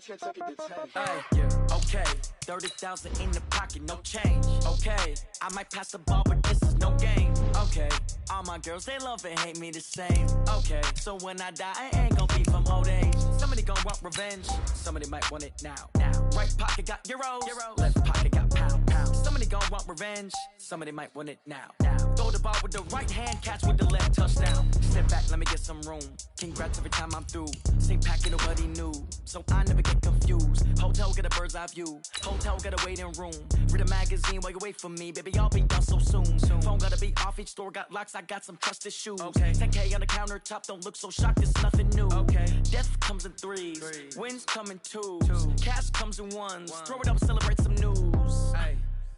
Hey, okay, 30,000 in the pocket, no change. Okay, I might pass the ball, but this is no game. Okay, all my girls, they love and hate me the same. Okay, so when I die, I ain't gonna be from old age. Somebody gonna want revenge, somebody might want it now. Right pocket got euros, left pocket got pound. Somebody gonna want revenge, somebody might want it now. Throw the ball with the right hand, catch with the left, touchdown. Step back, let me get some room. Congrats every time I'm through. Same packet of what he knew, so I never get confused. Hotel get a bird's eye view. Hotel get a waiting room. Read a magazine while you wait for me, baby. I'll be done so soon. Phone gotta be off. Each store got locks. I got some trusted shoes. 10K on the countertop. Don't look so shocked. It's nothing new. Death comes in threes. Wins come in twos. Cash comes in ones. Throw it up, celebrate some news.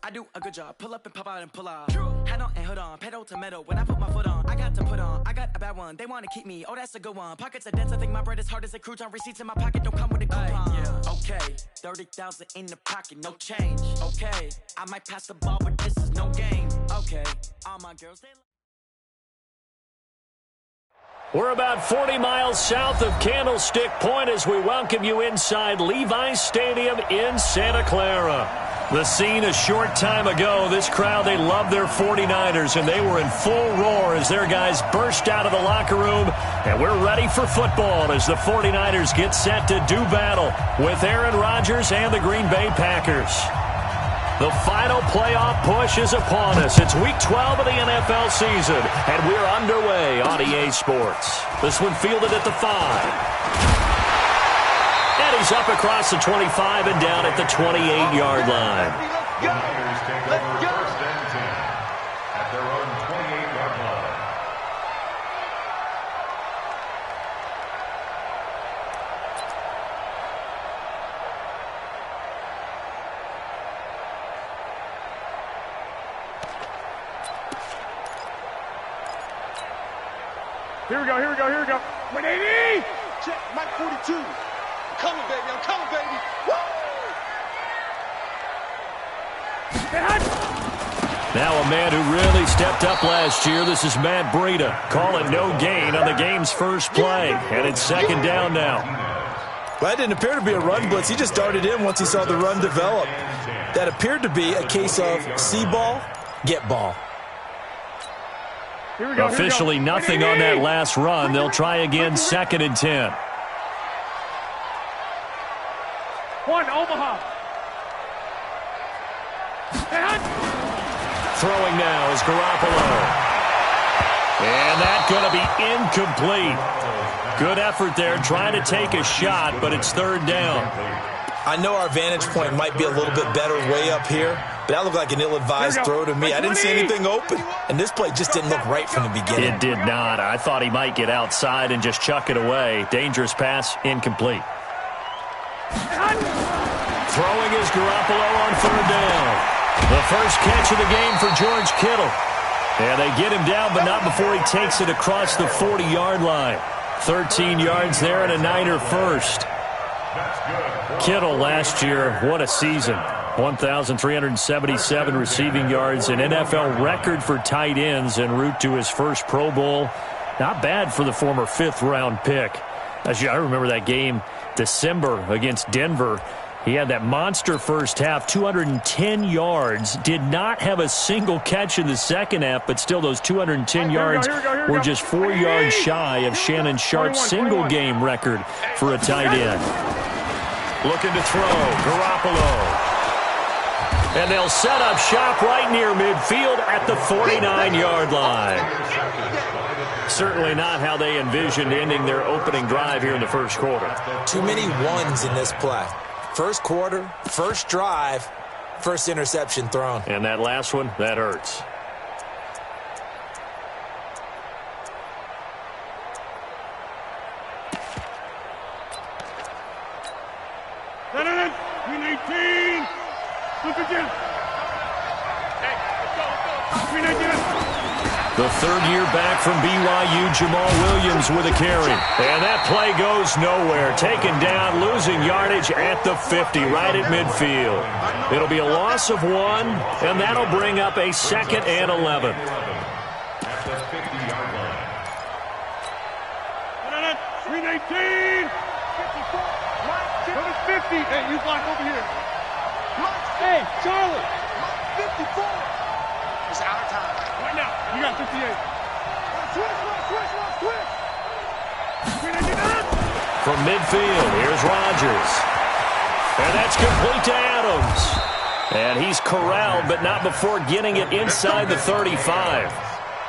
I do a good job. Pull up and pop out and pull off. Hat on and hood on. Pedal to metal. When I put my foot on, I got to put on. I got a bad one. They want to keep me. Oh, that's a good one. Pockets are dense. I think my bread is hard as a crouton. Receipts in my pocket don't come with a coupon. Okay, 30,000 in the pocket, no change. Okay, I might pass the ball, but this is no game. Okay, all my girls, they... We're about 40 miles south of Candlestick Point as we welcome you inside Levi's Stadium in Santa Clara. The scene a short time ago, this crowd, they love their 49ers, and they were in full roar as their guys burst out of the locker room. And we're ready for football as the 49ers get set to do battle with Aaron Rodgers and the Green Bay Packers. The final playoff push is upon us. It's Week 12 of the NFL season, and we're underway on EA Sports. This one fielded at the 5. And he's up across the 25 and down at the 28-yard line. Let's go! First and 10 at their own 28-yard line. Here we go. 180! Check, Mike 42. I'm coming, baby. Woo! Now a man who really stepped up last year. This is Matt Breida calling no gain on the game's first play. And it's second down now. Well, that didn't appear to be a run blitz. He just darted in once he saw the run develop. That appeared to be a case of see ball, get ball. Officially nothing on that last run. They'll try again, second and 10. One, Omaha. Throwing now is Garoppolo. And that's going to be incomplete. Good effort there, trying to take a shot, but it's third down. I know our vantage point might be a little bit better way up here, but that looked like an ill-advised throw to me. I didn't see anything open, and this play just didn't look right from the beginning. It did not. I thought he might get outside and just chuck it away. Dangerous pass, incomplete. Throwing is Garoppolo on third down. The first catch of the game for George Kittle. And they get him down, but not before he takes it across the 40-yard line. 13 yards there and a Niner first. Kittle last year, what a season. 1,377 receiving yards, an NFL record for tight ends en route to his first Pro Bowl. Not bad for the former fifth-round pick. I remember that game, December against Denver. He had that monster first half, 210 yards. Did not have a single catch in the second half, but still those 210 yards were just 4 yards shy of Shannon Sharp's single-game record for a tight end. Looking to throw, Garoppolo. And they'll set up shop right near midfield at the 49-yard line. Certainly not how they envisioned ending their opening drive here in the first quarter. Too many ones in this play. First quarter, first drive, first interception thrown. And that last one, that hurts. Green 18. Look again. Hey, let's go. Green 18. The third year back from BYU, Jamal Williams with a carry. And that play goes nowhere. Taken down, losing yardage at the 50, right at midfield. It'll be a loss of 1, and that'll bring up a second and 11. At the 50-yard line. Green 18. 54. feet. Hey, you block over here. Hey, Charlie. 54. It's our time. Right now. You got 58. Switch. From midfield, here's Rodgers. And that's complete to Adams. And he's corralled, but not before getting it inside the 35.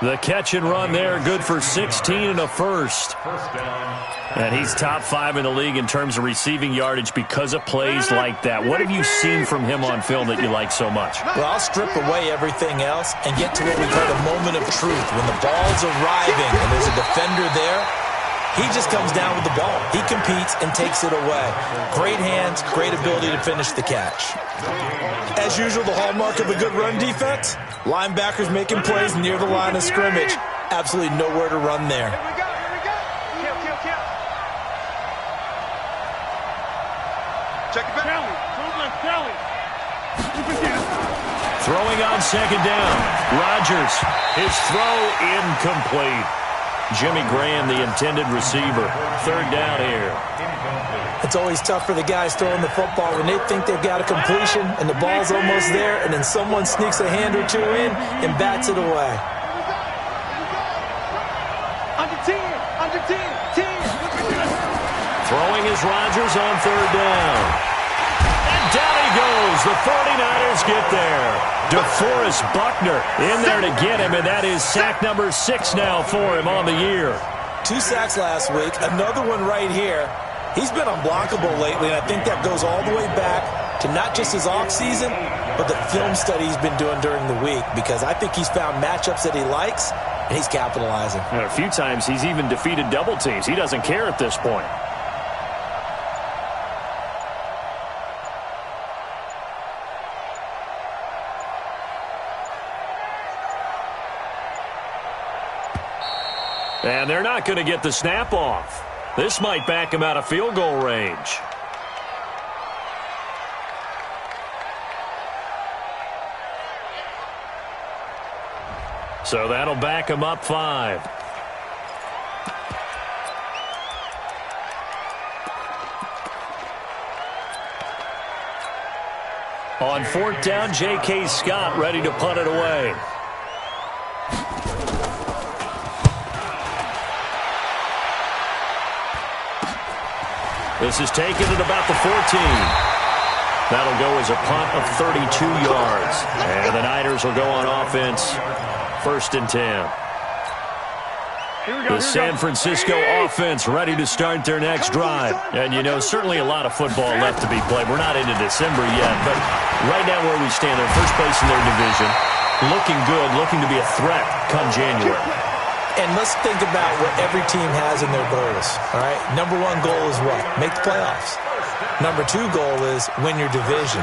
The catch and run there, good for 16 and a first. And he's top 5 in the league in terms of receiving yardage because of plays like that. What have you seen from him on film that you like so much? Well, I'll strip away everything else and get to what we call a moment of truth. When the ball's arriving and there's a defender there, he just comes down with the ball. He competes and takes it away. Great hands, great ability to finish the catch. As usual, the hallmark of a good run defense, linebackers making plays near the line of scrimmage. Absolutely nowhere to run there. Here we go. Kill. Check it back. Kelly. Throwing on second down. Rodgers, his throw incomplete. Jimmy Graham, the intended receiver. Third down here. It's always tough for the guys throwing the football when they think they've got a completion and the ball's almost there, and then someone sneaks a hand or two in and bats it away. Under 10. Throwing is Rodgers on third down. And down he goes. The 49ers get there. DeForest Buckner in there to get him, and that is sack number 6 now for him on the year. 2 sacks last week, another one right here. He's been unblockable lately, and I think that goes all the way back to not just his offseason, but the film study he's been doing during the week, because I think he's found matchups that he likes, and he's capitalizing. And a few times he's even defeated double teams. He doesn't care at this point. And they're not going to get the snap off. This might back him out of field goal range. So that'll back him up 5. On 4th down, J.K. Scott ready to punt it away. This is taken at about the 14. That'll go as a punt of 32 yards. And the Niners will go on offense, 1st and 10. The San Francisco offense ready to start their next drive. And, you know, certainly a lot of football left to be played. We're not into December yet, but right now where we stand, they're first place in their division, looking good, looking to be a threat come January. And let's think about what every team has in their goals, all right? Number 1 goal is what? Make the playoffs. Number 2 goal is win your division.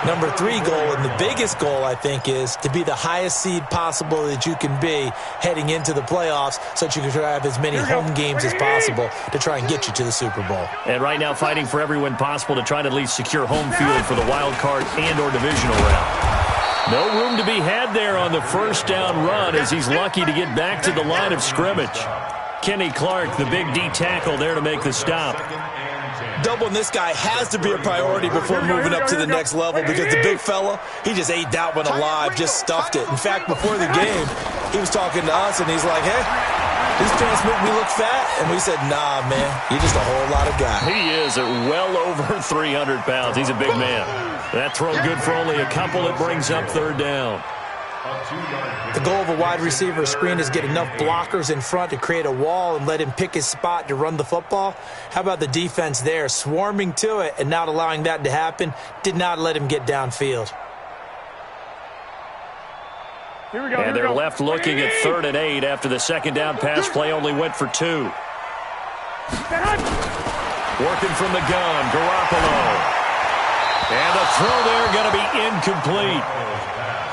Number 3 goal, and the biggest goal, I think, is to be the highest seed possible that you can be heading into the playoffs so that you can try to have as many home games as possible to try and get you to the Super Bowl. And right now fighting for every win possible to try to at least secure home field for the wild card and or divisional round. No room to be had there on the first down run as he's lucky to get back to the line of scrimmage. Kenny Clark, the big D tackle there to make the stop. Doubling this guy has to be a priority before moving up to the next level, because the big fella, he just ate that one alive, just stuffed it. In fact, before the game, he was talking to us, and he's like, hey, these pants make me look fat. And we said, nah, man, you're just a whole lot of guy. He is at well over 300 pounds. He's a big man. That throw good for only a couple. It brings up 3rd down. The goal of a wide receiver screen is get enough blockers in front to create a wall and let him pick his spot to run the football. How about the defense there, swarming to it and not allowing that to happen? Did not let him get downfield. And they're left looking at 3rd and 8 after the second down pass play only went for 2. Working from the gun, Garoppolo. And the throw there going to be incomplete.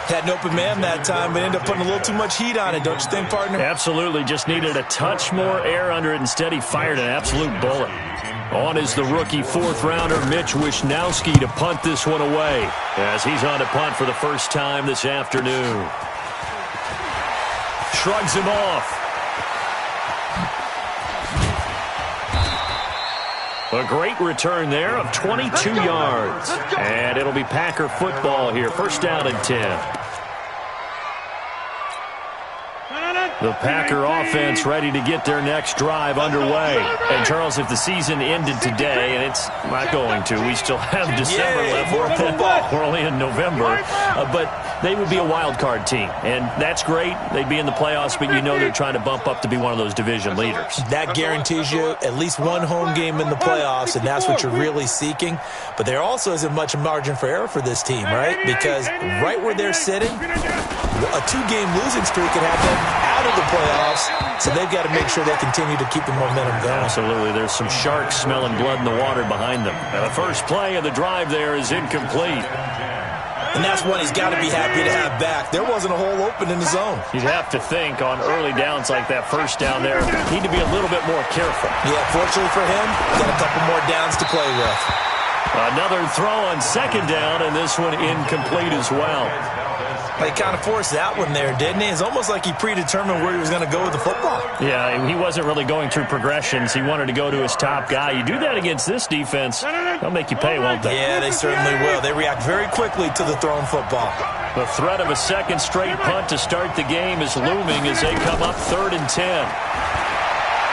Had an open man that time, but ended up putting a little too much heat on it, don't you think, partner? Absolutely. Just needed a touch more air under it. Instead, he fired an absolute bullet. On is the rookie 4th-rounder, Mitch Wishnowsky, to punt this one away as he's on to punt for the first time this afternoon. Shrugs him off. A great return there of 22 yards. And it'll be Packer football here. First down and 10. The Packer offense ready to get their next drive underway. And, Charles, if the season ended today, and it's not going to, we still have December left. We're only in November. But they would be a wild card team. And that's great. They'd be in the playoffs, but you know they're trying to bump up to be one of those division leaders. That guarantees you at least one home game in the playoffs, and that's what you're really seeking. But there also isn't much margin for error for this team, right? Because right where they're sitting, a 2-game losing streak could have them out of the playoffs, so they've got to make sure they continue to keep the momentum going. Absolutely. There's some sharks smelling blood in the water behind them. And the first play of the drive there is incomplete. And that's one he's got to be happy to have back. There wasn't a hole open in the zone. You'd have to think on early downs like that first down there, need to be a little bit more careful. Yeah, fortunately for him, got a couple more downs to play with. Another throw on second down, and this one incomplete as well. He kind of forced that one there, didn't he? It's almost like he predetermined where he was going to go with the football. Yeah, he wasn't really going through progressions. He wanted to go to his top guy. You do that against this defense, they'll make you pay, won't they? Yeah, they certainly will. They react very quickly to the thrown football. The threat of a second straight punt to start the game is looming as they come up 3rd and 10.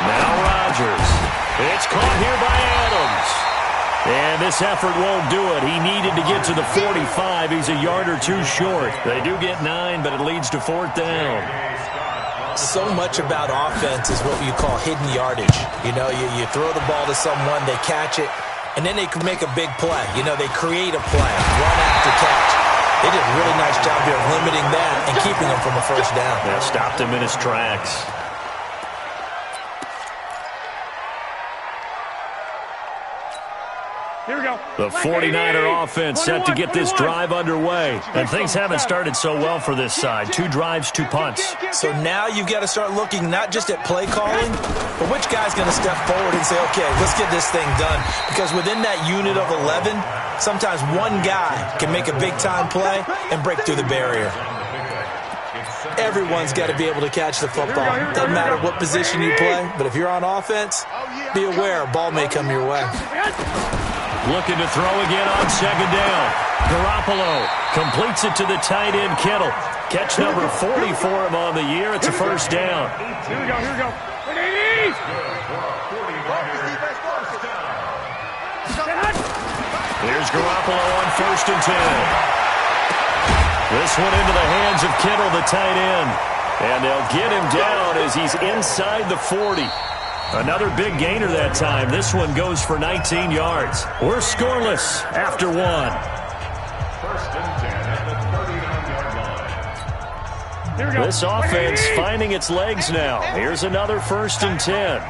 Now Rodgers. It's caught here by Adams. And this effort won't do it. He needed to get to the 45. He's a yard or two short. They do get 9, but it leads to 4th down. So much about offense is what you call hidden yardage. You know, you throw the ball to someone, they catch it, and then they can make a big play. You know, they create a play, run after catch. They did a really nice job here of limiting that and keeping him from a first down. Yeah, stopped him in his tracks. Here we go. The 49er offense set to get this drive underway. And things haven't started so well for this side. 2 drives, 2 punts. So now you've got to start looking not just at play calling, but which guy's going to step forward and say, okay, let's get this thing done. Because within that unit of 11, sometimes one guy can make a big-time play and break through the barrier. Everyone's got to be able to catch the football. Doesn't matter what position you play, but if you're on offense, be aware a ball may come your way. Looking to throw again on second down. Garoppolo completes it to the tight end, Kittle. Catch number 40 for him on the year. It's a first down. Here we go, here we go. Here's Garoppolo on 1st and 10. This one into the hands of Kittle, the tight end. And they'll get him down as he's inside the 40. Another big gainer that time. This one goes for 19 yards. We're scoreless after 1. 1st and 10 at the 39-yard line. This offense finding its legs now. Here's another 1st and 10.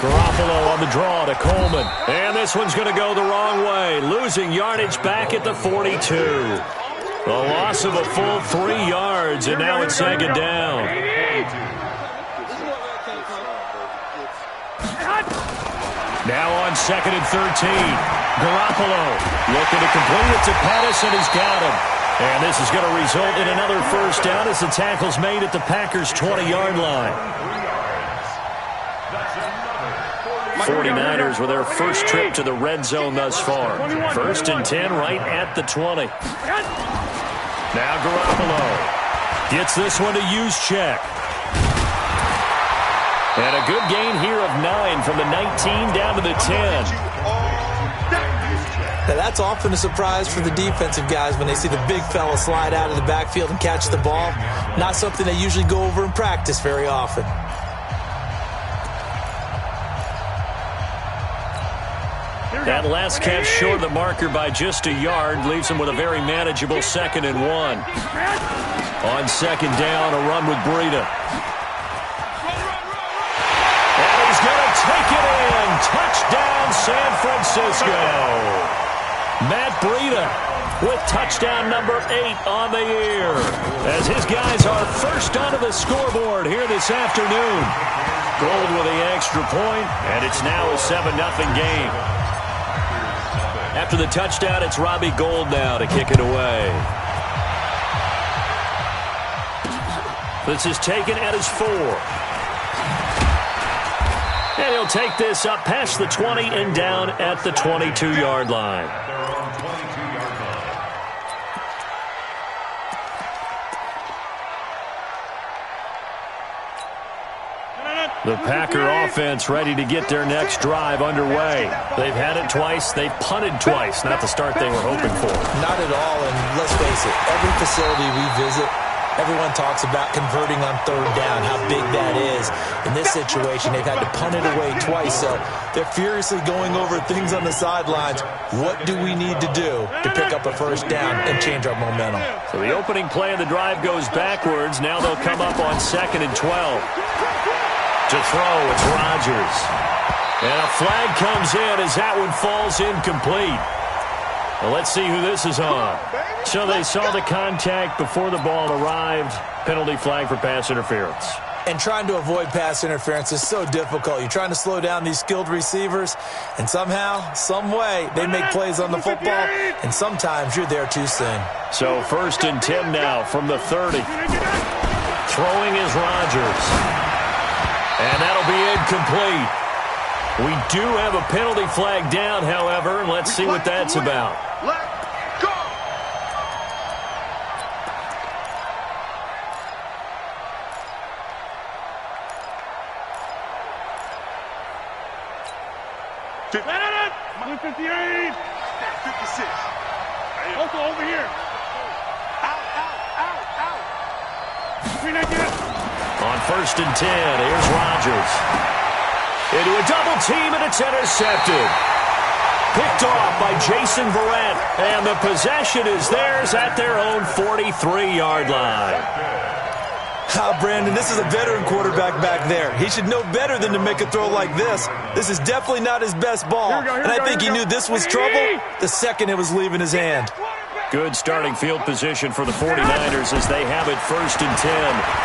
Garoppolo on the draw to Coleman. And this one's going to go the wrong way. Losing yardage back at the 42. A loss of a full 3 yards, and now it's second down. Now on 2nd and 13. Garoppolo looking to complete it to Pettis, and he's got him. And this is going to result in another first down as the tackle's made at the Packers' 20-yard line. 49ers with their first trip to the red zone thus far. 1st and 10 right at the 20. Now Garoppolo gets this one to Juszczyk. And a good gain here of 9 from the 19 down to the 10. Now that's often a surprise for the defensive guys when they see the big fella slide out of the backfield and catch the ball. Not something they usually go over in practice very often. That last catch short of the marker by just a yard leaves him with a very manageable 2nd and 1. On second down, a run with Breida. And he's going to take it in. Touchdown, San Francisco. Matt Breida with touchdown number 8 on the year, as his guys are first onto the scoreboard here this afternoon. Gold with the extra point, and it's now a 7-0 game. After the touchdown, it's Robbie Gould now to kick it away. This is taken at his 4. And he'll take this up past the 20 and down at the 22-yard line. The Packer offense ready to get their next drive underway. They've had it twice. They've punted twice. Not the start they were hoping for. Not at all, and let's face it, every facility we visit, everyone talks about converting on third down, how big that is. In this situation, they've had to punt it away twice, so they're furiously going over things on the sidelines. What do we need to do to pick up a first down and change our momentum? So the opening play of the drive goes backwards. Now they'll come up on 2nd and 12. To throw, it's Rodgers. And a flag comes in as that one falls incomplete. Well, let's see who this is on. So they saw the contact before the ball arrived. Penalty flag for pass interference. And trying to avoid pass interference is so difficult. You're trying to slow down these skilled receivers, and somehow, some way, they make plays on the football, and sometimes you're there too soon. So 1st and 10 now from the 30. Throwing is Rodgers. And that'll be incomplete. We do have a penalty flag down, however, and let's see what that's about. Let go. Let 58. 56. Also over here. Out. On 1st and 10, here's Rodgers. Into a double team, and it's intercepted. Picked off by Jason Verrett, and the possession is theirs at their own 43-yard line. Brandon, this is a veteran quarterback back there. He should know better than to make a throw like this. This is definitely not his best ball, and I think he knew this was trouble the second it was leaving his hand. Good starting field position for the 49ers as they have it 1st and 10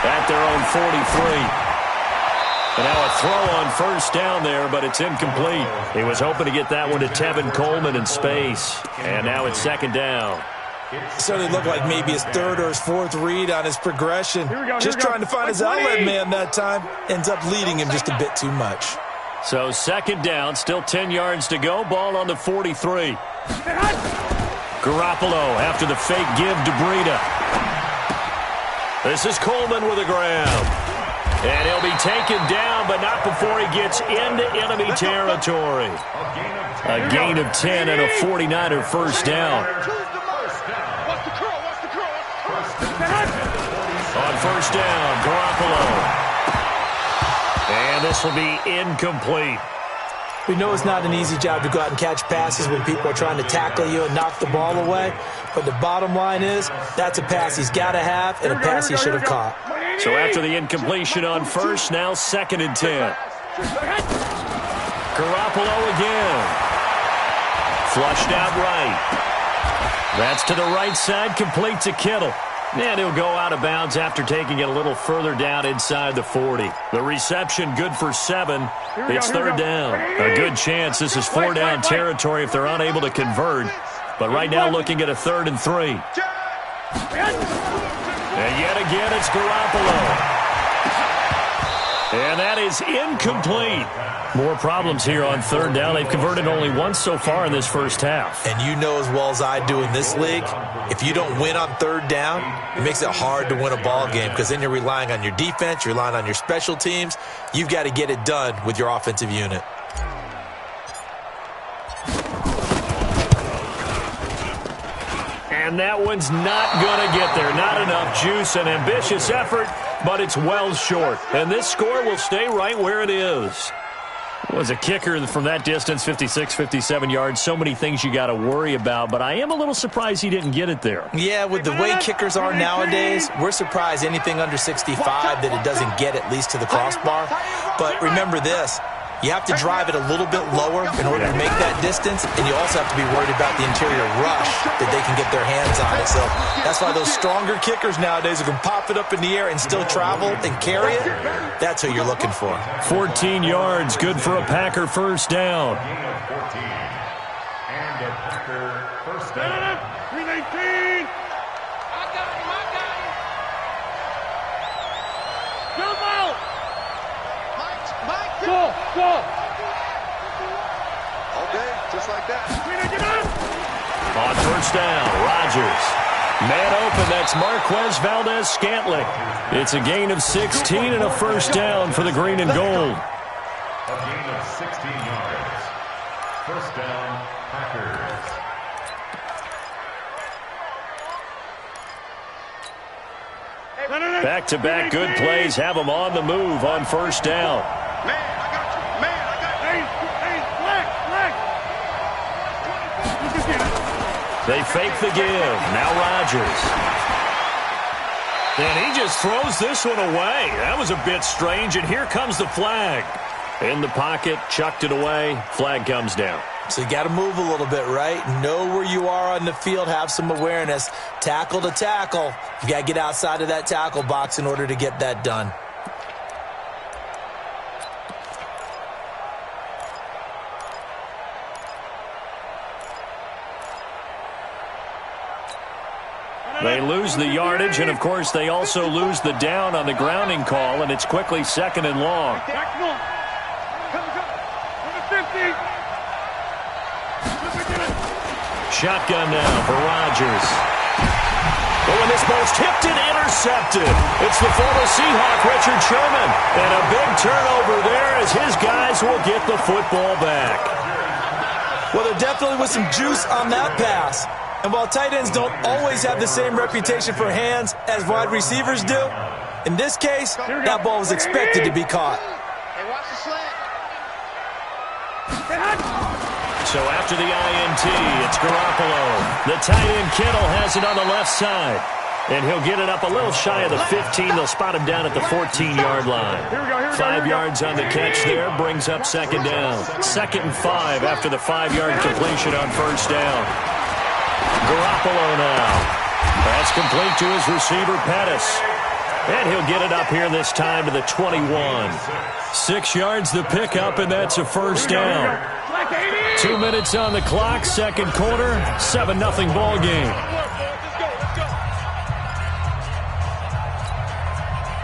at their own 43. And now a throw on 1st down there, but it's incomplete. He was hoping to get that one to Tevin Coleman in space. And now it's 2nd down. It certainly looked like maybe his 3rd or his 4th read on his progression. Just trying to find his outlet man that time. Ends up leading him just a bit too much. So 2nd down, still 10 yards to go. Ball on the 43. Garoppolo after the fake give to Breida. This is Coleman with a grab. And he'll be taken down, but not before he gets into enemy territory. A gain of 10 and a 49er 1st down. Watch the curl. On 1st down, Garoppolo. And this will be incomplete. We know it's not an easy job to go out and catch passes when people are trying to tackle you and knock the ball away. But the bottom line is, that's a pass he's got to have and a pass he should have caught. So after the incompletion on 1st, now 2nd and 10. Garoppolo again. Flushed out right. That's to the right side, complete to Kittle. And he'll go out of bounds after taking it a little further down inside the 40. The reception good for 7. It's 3rd down. A good chance this is 4-down territory if they're unable to convert. But right now looking at a 3rd and 3. And yet again it's Garoppolo. And that is incomplete. More problems here on 3rd down. They've converted only once so far in this 1st half. And you know as well as I do in this league, if you don't win on 3rd down, it makes it hard to win a ball game because then you're relying on your defense, you're relying on your special teams. You've got to get it done with your offensive unit. And that one's not going to get there. Not enough juice, an ambitious effort, but it's well short. And this score will stay right where it is. Was a kicker from that distance, 56, 57 yards. So many things you got to worry about, but I am a little surprised he didn't get it there. Yeah, with the way kickers are nowadays, we're surprised anything under 65 that it doesn't get at least to the crossbar. But remember this. You have to drive it a little bit lower in order to make that distance, and you also have to be worried about the interior rush that they can get their hands on it. So that's why those stronger kickers nowadays who can pop it up in the air and still travel and carry it, that's who you're looking for. 14 yards, good for a Packer 1st down. And a Packer 1st down. 319. I got him. Jump out. Mike, Ball. Okay, just like that. On first down, Rodgers. Man open, that's Marquez Valdez-Scantling. It's a gain of 16 and a first down for the green and gold. A gain of 16 yards. First down, Packers. Back-to-back good plays have them on the move on first down. Man, I got you. Man, I got you. They fake the give. Now Rodgers. And he just throws this one away. That was a bit strange, and here comes the flag. In the pocket, chucked it away. Flag comes down. So you got to move a little bit, right? Know where you are on the field, have some awareness. Tackle to tackle. You got to get outside of that tackle box in order to get that done. They lose the yardage, and, of course, they also lose the down on the grounding call, and it's quickly second and long. Shotgun now for Rodgers. Oh, and this ball's tipped and intercepted. It's the former Seahawk, Richard Sherman. And a big turnover there as his guys will get the football back. Well, there definitely was some juice on that pass. And while tight ends don't always have the same reputation for hands as wide receivers do, in this case, that ball was expected to be caught. Hey, watch the slant. So after the INT, it's Garoppolo. The tight end Kittle has it on the left side. And he'll get it up a little shy of the 15. They'll spot him down at the 14-yard line. 5 yards on the catch there brings up second down. 2nd and 5 after the 5-yard completion on first down. Garoppolo now. That's complete to his receiver, Pettis. And he'll get it up here this time to the 21. 6 yards the pickup, and that's a first down. 2 minutes on the clock, second quarter, 7-0 ball game.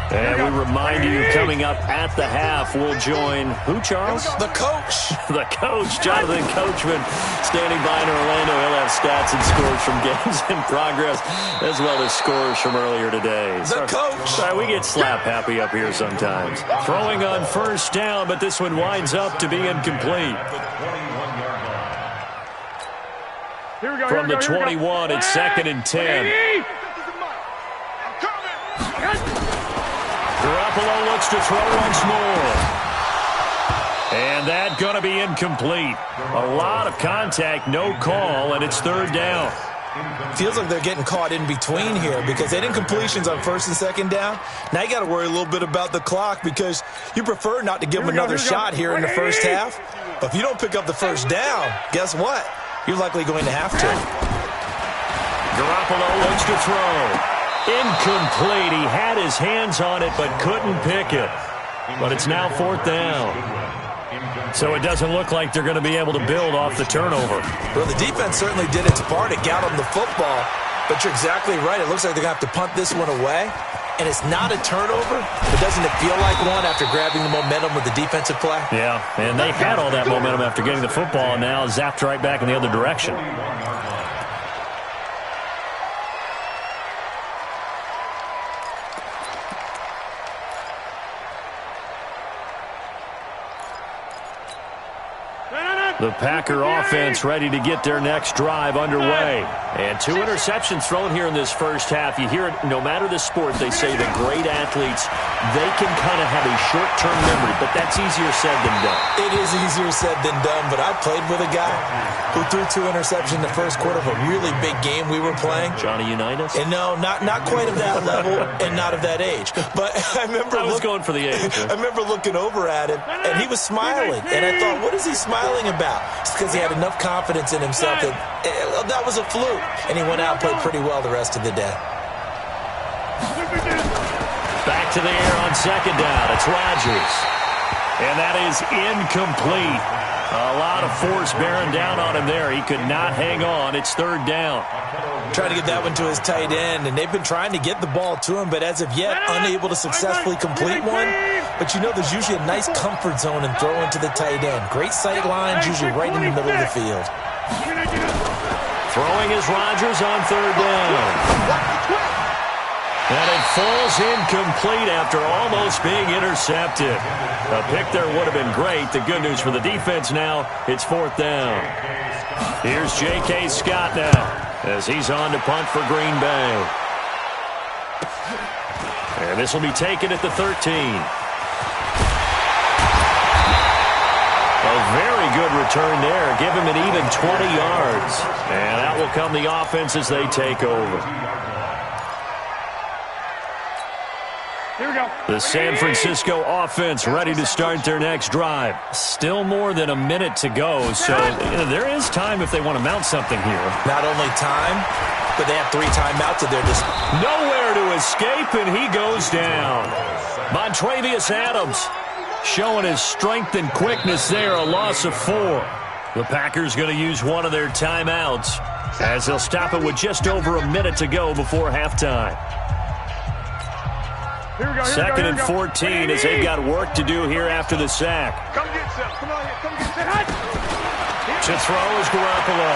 And we remind you, coming up at the half, we'll join who, Charles? The coach. The coach, Jonathan Coachman, standing by in Orlando. He'll have stats and scores from games in progress, as well as scores from earlier today. The coach. Sorry, we get slap happy up here sometimes. Throwing on first down, but this one winds up to be incomplete. From the 21, it's 2nd and 10. Garoppolo looks to throw once more. And that's going to be incomplete. A lot of contact, no call, and it's third down. Feels like they're getting caught in between here because they didn't completions on first and second down. Now you got to worry a little bit about the clock because you prefer not to give them another shot here in the first half. But if you don't pick up the first down, guess what? You're likely going to have to. Garoppolo looks to throw. Incomplete. He had his hands on it but couldn't pick it. But it's now fourth down. So it doesn't look like they're going to be able to build off the turnover. Well, the defense certainly did its part to get them the football. But you're exactly right. It looks like they're going to have to punt this one away. And it's not a turnover, but doesn't it feel like one after grabbing the momentum with the defensive play? Yeah, and they had all that momentum after getting the football, and now zapped right back in the other direction. The Packer offense ready to get their next drive underway. And 2 interceptions thrown here in this first half. You hear it, no matter the sport, they say the great athletes, they can kind of have a short-term memory, but that's easier said than done. It is easier said than done, but I played with a guy who threw 2 interceptions in the first quarter of a really big game we were playing. Johnny Unitas? And no, not quite of that level and not of that age. But I remember I was going for the age. I remember looking over at him, and he was smiling. And I thought, what is he smiling about? It's because he had enough confidence in himself that was a fluke. And he went out and played pretty well the rest of the day. Back to the air on second down. It's Rodgers. And that is incomplete. A lot of force bearing down on him there. He could not hang on. It's third down. Trying to get that one to his tight end, and they've been trying to get the ball to him, but as of yet, unable to successfully complete one. but you know there's usually a nice comfort zone in throwing to the tight end. Great sight lines, usually right in the middle of the field. Throwing is Rodgers on third down. And it falls incomplete after almost being intercepted. A pick there would have been great. The good news for the defense now, it's fourth down. Here's J.K. Scott now as he's on to punt for Green Bay. And this will be taken at the 13. A very good return there. Give him an even 20 yards. And out will come the offense as they take over. Here we go. The San Francisco offense ready to start their next drive. Still more than a minute to go, so there is time if they want to mount something here. Not only time, but they have 3 timeouts at their disposal. Nowhere to escape, and he goes down. Montravius Adams showing his strength and quickness there, a loss of 4. The Packers going to use one of their timeouts as they'll stop it with just over a minute to go before halftime. Second and 14 as they've got work to do here after the sack. Come get some. Come on, come get some. To throw is Garoppolo.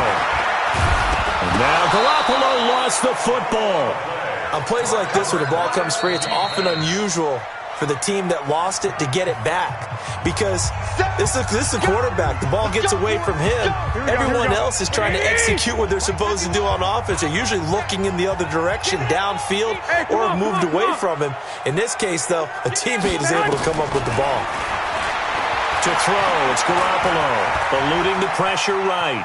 And now Garoppolo lost the football. On plays like this where the ball comes free, it's often unusual for the team that lost it to get it back. Because this is a quarterback. The ball gets away from him. Everyone else is trying to execute what they're supposed to do on offense. They're usually looking in the other direction, downfield, or have moved away from him. In this case, though, a teammate is able to come up with the ball. To throw, it's Garoppolo, eluding the pressure right.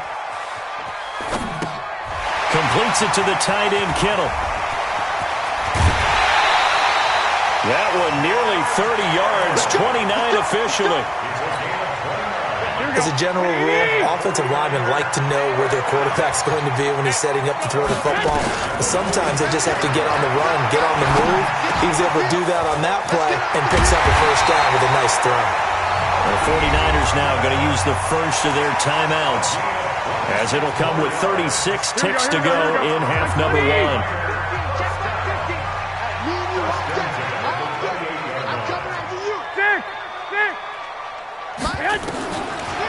Completes it to the tight end, Kittle. That one nearly 30 yards, 29 officially. As a general rule, offensive linemen like to know where their quarterback's going to be when he's setting up to throw the football. But sometimes they just have to get on the run, get on the move. He was able to do that on that play and picks up a first down with a nice throw. The 49ers now going to use the first of their timeouts as it'll come with 36 ticks to go in half number 1.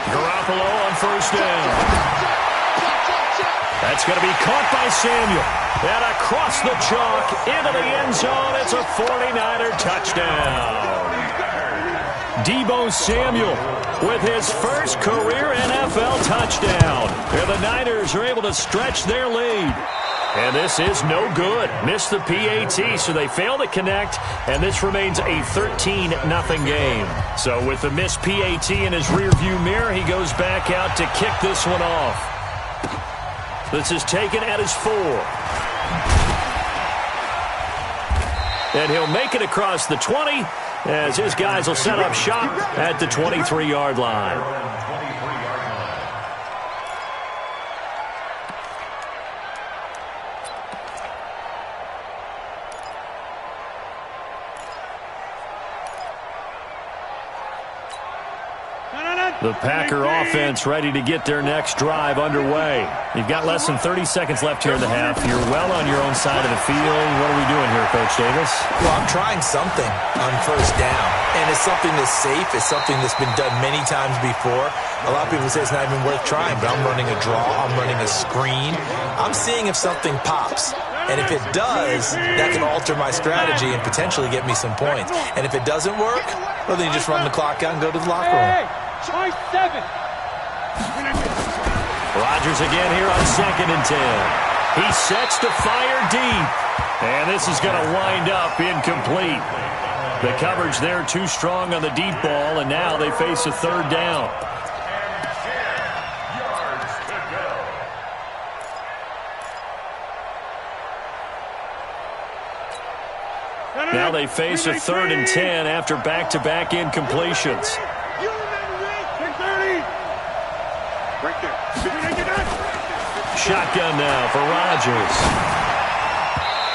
Garoppolo on first down. That's going to be caught by Samuel. And across the chalk into the end zone. It's a 49er touchdown. Deebo Samuel with his first career NFL touchdown. And the Niners are able to stretch their lead. And this is no good. Missed the PAT, so they fail to connect, and this remains a 13-0 game. So with the missed PAT in his rearview mirror, he goes back out to kick this one off. This is taken at his 4. And he'll make it across the 20 as his guys will set up shop at the 23-yard line. The Packer offense ready to get their next drive underway. You've got less than 30 seconds left here in the half. You're well on your own side of the field. What are we doing here, Coach Davis? Well, I'm trying something on first down. And it's something that's safe. It's something that's been done many times before. A lot of people say it's not even worth trying, but I'm running a draw. I'm running a screen. I'm seeing if something pops. And if it does, that can alter my strategy and potentially get me some points. And if it doesn't work, well, then you just run the clock out and go to the locker room. Try 7. Rodgers again here on 2nd and 10. He sets to fire deep. And this is going to wind up incomplete. The coverage there too strong on the deep ball, and now they face a third down. Now they face a 3rd and 10 after back-to-back incompletions. Shotgun now for Rodgers.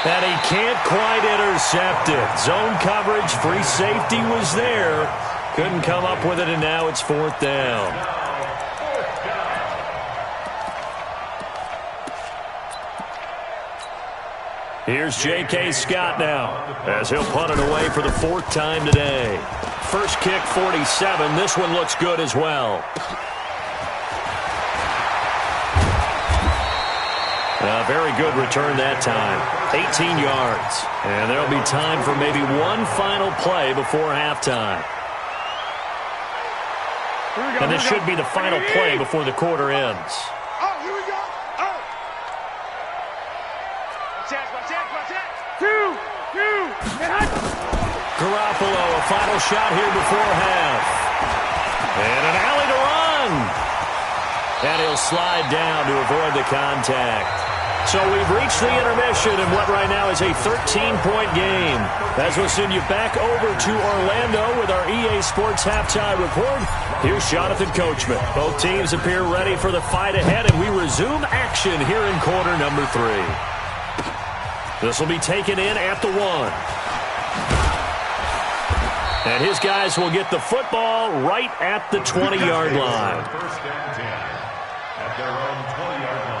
And he can't quite intercept it. Zone coverage, free safety was there. Couldn't come up with it, and now it's 4th down. Here's J.K. Scott now as he'll punt it away for the 4th time today. first kick, 47. This one looks good as well. A very good return that time. 18 yards. And there'll be time for maybe one final play before halftime. And this should be the final play before the quarter ends. Oh, here we go. Oh. Watch it. Two. Garoppolo, a final shot here before half. And an alley to run. And he'll slide down to avoid the contact. So we've reached the intermission in what right now is a 13-point game. As we'll send you back over to Orlando with our EA Sports halftime report. Here's Jonathan Coachman. Both teams appear ready for the fight ahead, and we resume action here in quarter number 3. This will be taken in at the 1. And his guys will get the football right at the 20-yard line. First and 10 at their own 20-yard line.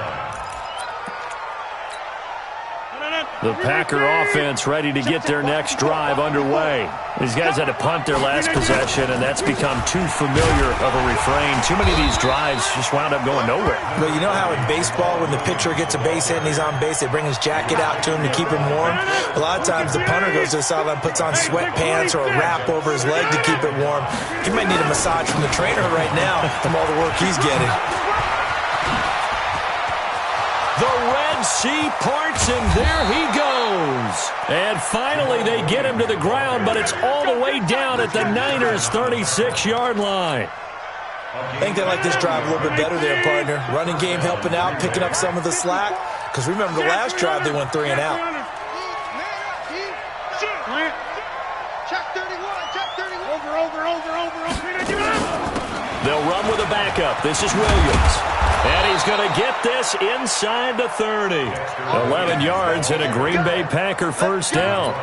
The Packer offense ready to get their next drive underway. These guys had to punt their last possession, and that's become too familiar of a refrain. Too many of these drives just wound up going nowhere. But you know how in baseball, when the pitcher gets a base hit and he's on base, they bring his jacket out to him to keep him warm? A lot of times the punter goes to the sideline, puts on sweatpants or a wrap over his leg to keep it warm. He might need a massage from the trainer right now from all the work he's getting. The Red Sea parts, and there he goes. And finally, they get him to the ground, but it's all the way down at the Niners' 36-yard line. I think they like this drive a little bit better there, partner. Running game helping out, picking up some of the slack. Because remember, the last drive, they went 3 and out. Check 31. Over. They'll run with a backup. This is Williams. And he's going to get this inside the 30. 11 yards and a Green Bay Packer first down.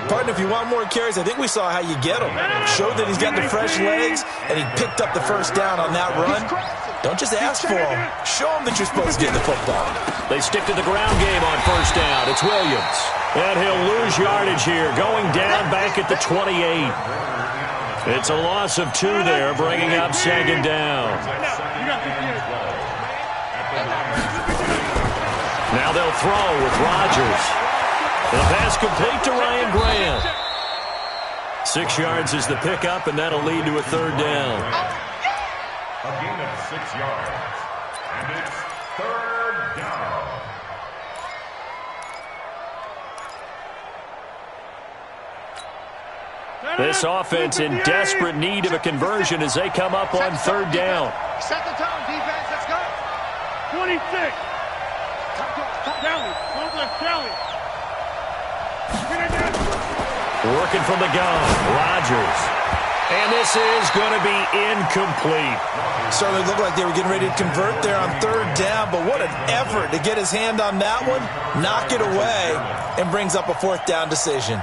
Partner, if you want more carries, I think we saw how you get them. Showed that he's got the fresh legs, and he picked up the first down on that run. Don't just ask for him. Show him that you're supposed to get the football. They stick to the ground game on first down. It's Williams. And he'll lose yardage here, going down back at the 28. It's a loss of 2 there, bringing up second down. Now they'll throw with Rodgers. The pass complete to Ryan Grant. 6 yards is the pickup, and that'll lead to a third down. A gain of 6 yards. And it's third down. This offense in desperate need of a conversion as they come up on third down. Set the tone, defense. Let's go. 26. Tally. Working from the gun, Rodgers. And this is going to be incomplete. Certainly looked like they were getting ready to convert there on third down, but what an effort to get his hand on that one, knock it away, and brings up a fourth down decision.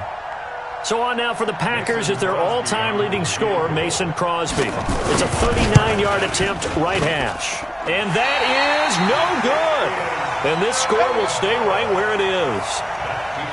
So on now for the Packers is their all-time leading scorer, Mason Crosby. It's a 39-yard attempt right hash. And that is no good. And this score will stay right where it is.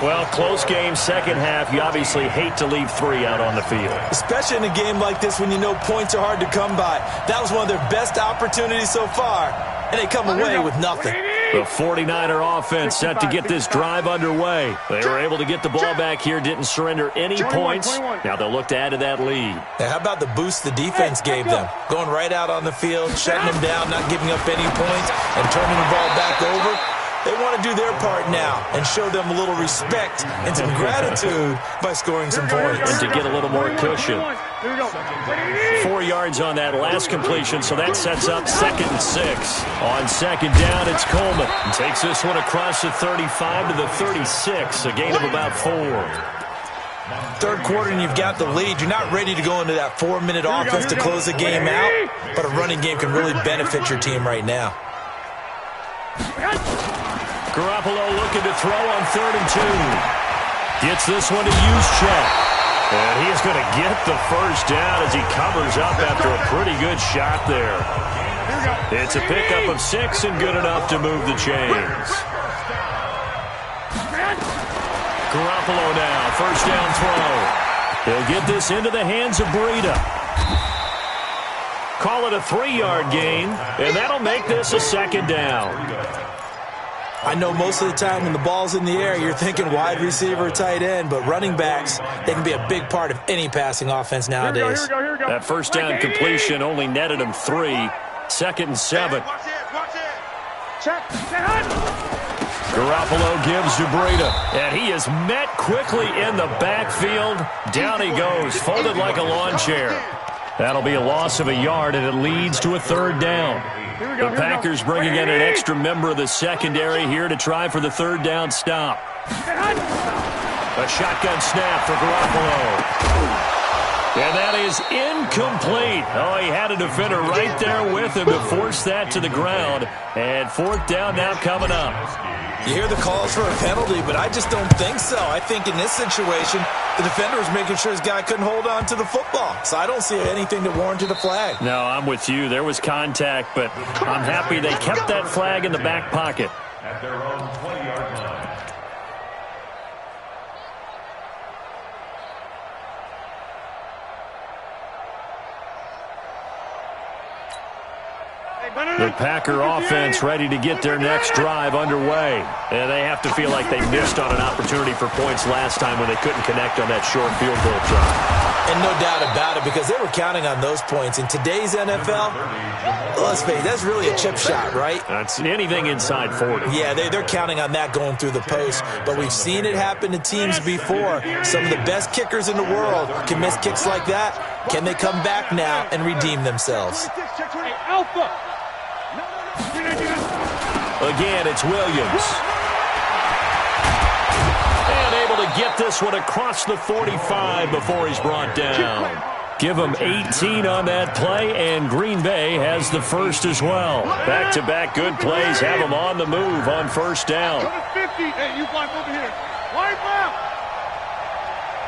Well, close game, second half. You obviously hate to leave 3 out on the field. Especially in a game like this when you know points are hard to come by. That was one of their best opportunities so far, and they come away with nothing. The 49er offense set to get this drive underway. They were able to get the ball back here, didn't surrender any points. Now they'll look to add to that lead. Now, how about the boost the defense gave them? Going right out on the field, shutting them down, not giving up any points, and turning the ball back over. They want to do their part now and show them a little respect and some gratitude by scoring some points. And to get a little more cushion. 4 yards on that last completion, so that sets up 2nd and 6. On second down, it's Coleman. And takes this one across the 35 to the 36, a gain of about 4. Third quarter and you've got the lead. You're not ready to go into that 4-minute offense to close the game out, but a running game can really benefit your team right now. Garoppolo looking to throw on 3rd and 2. Gets this one to Juszczyk. And he is going to get the first down as he covers up after a pretty good shot there. It's a pickup of 6 and good enough to move the chains. Garoppolo now, first down throw. He'll get this into the hands of Breida. Call it a 3-yard gain, and that'll make this a second down. I know most of the time when the ball's in the air, you're thinking wide receiver, tight end, but running backs, they can be a big part of any passing offense nowadays. Here we go. That first down completion only netted him 3. 2nd and 7. Watch it. Check. Garoppolo gives to Breida, and he is met quickly in the backfield. Down he goes, folded like a lawn chair. That'll be a loss of a yard, and it leads to a 3rd down. The Packers bringing in an extra member of the secondary here to try for the 3rd down stop. A shotgun snap for Garoppolo. And that is incomplete. Oh, he had a defender right there with him to force that to the ground. And 4th down now coming up. You hear the calls for a penalty, but I just don't think so. I think in this situation, the defender was making sure his guy couldn't hold on to the football. So I don't see anything that warranted a flag. No, I'm with you. There was contact, but I'm happy they kept that flag in the back pocket. At their own 20-yard line. The Packer offense ready to get their next drive underway. And they have to feel like they missed on an opportunity for points last time when they couldn't connect on that short field goal try. And no doubt about it, because they were counting on those points. In today's NFL, let's face it, that's really a chip shot, right? That's anything inside 40. Yeah, they're counting on that going through the post. But we've seen it happen to teams before. Some of the best kickers in the world can miss kicks like that. Can they come back now and redeem themselves? Hey, Alpha. Again, it's Williams. And able to get this one across the 45 before he's brought down. Give him 18 on that play, and Green Bay has the first as well. Back-to-back good plays have them on the move on 1st down. 50. Hey, you block over here. Wide left.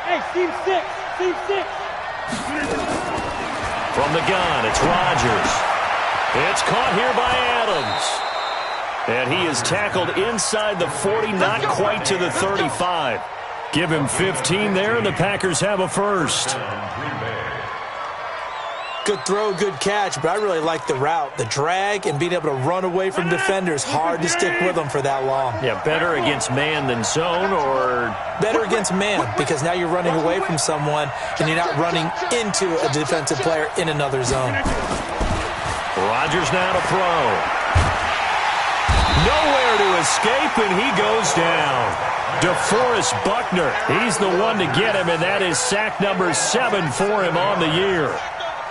Hey, team 6. From the gun, it's Rodgers. It's caught here by Adams. And he is tackled inside the 40, not quite to the 35. Give him 15 there, and the Packers have a first. Good throw, good catch, but I really like the route. The drag and being able to run away from defenders, hard to stick with them for that long. Yeah, better against man than zone, or? Better against man, because now you're running away from someone and you're not running into a defensive player in another zone. Rodgers now to throw. Nowhere to escape, and he goes down. DeForest Buckner, he's the one to get him, and that is sack number 7 for him on the year.